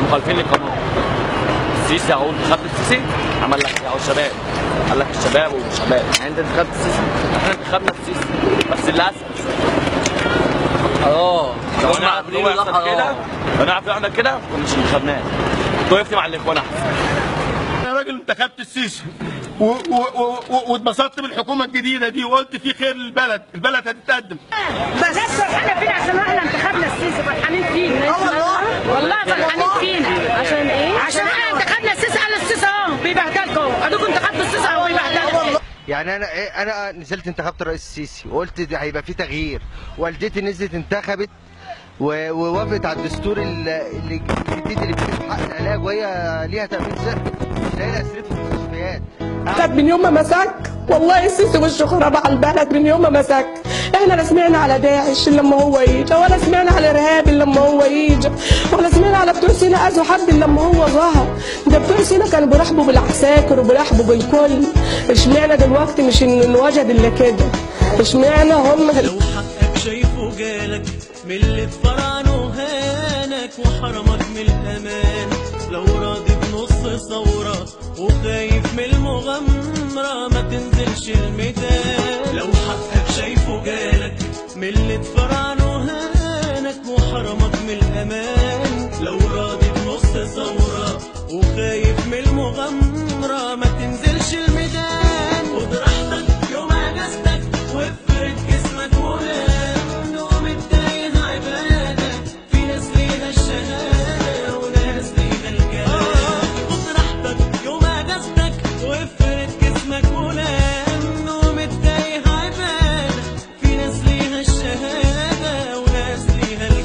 مخالفين للقانون. السيسي اهو، انتخبت السيسي عمل لك اهو الشباب، قال لك الشباب والشباب، يعني انت انتخبت السيسي، احنا انتخبنا السيسي بس للاسف لو نعرف ان هو يحصل كده، لو نعرف نعمل كده كناش انتخبناه، كنت وقفت مع الاخوان احسن. انا راجل انتخبت السيسي واتبسطت بالحكومه الجديده دي وقلت في خير للبلد، البلد هتتقدم. بس فرحانه فينا عشان احنا انتخبنا السيسي، فرحانين فينا والله فرحانين فينا. عشان ايه؟ عشان احنا انتخبنا السيسي. قال السيسي اهو بيبهدلكم، ادوكم انتخبتوا السيسي اهو بيبهدلكم. يعني انا نزلت انتخبت الرئيس السيسي وقلت هيبقى في تغيير، والدتي نزلت انتخبت ووافقت على الدستور الجديد اللي بيدي حق العلاج، وهي ليها تامين صحي مش لاقي لها سرير في المستشفيات. من يوم ما مسك والله السيسي وشه خرب على البلد. من يوم ما مسك احنا لا سمعنا على داعش الا لما هو يجي، ولا سمعنا على ارهاب الا لما هو يجي، ولا سمعنا على بتوع سينا اذوا حد الا لما هو ظهر. ده بتوع سينا كانوا بيرحبوا بالعساكر وبيرحبوا بالكل. اشمعنى دلوقتي مش نوجد الا كده؟ اشمعنى هم لو حقك شايفه جالك من اللي اتفرعنه هانك وحرمك من الامان، لو راضي بنص ثوره وخايف من المغامره ما تنزلش الميدان. لو حقك شايفه جالك من اللي اتفرعنه هانك وحرمك من الامان، لو راضي بنص ثوره وخايف من المغامره ما تنزلش الميدان. خد راحتك يوم اجازتك وافرد جسمك ونام، نوم التايه عباده، في ناس ليها الشهاده وناس ليها الكلام. خد راحتك يوم اجازتك وافرد جسمك ونام، نوم التايه عباده، في ناس ليها الشهاده وناس ليها الكلام.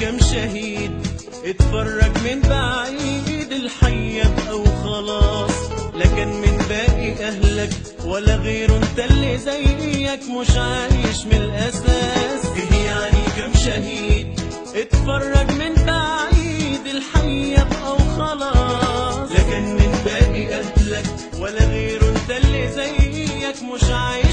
كم شهيد اتفرج من بعيد، الحي بقى وخلاص، لا كان من باقي اهلك ولا غيره، انت اللي زيك مش عايش من الاساس. ايه يعني كم شهيد اتفرج من بعيد، الحي بقى وخلاص، لا كان من باقي اهلك ولا غيره، انت اللي زيك مش عايش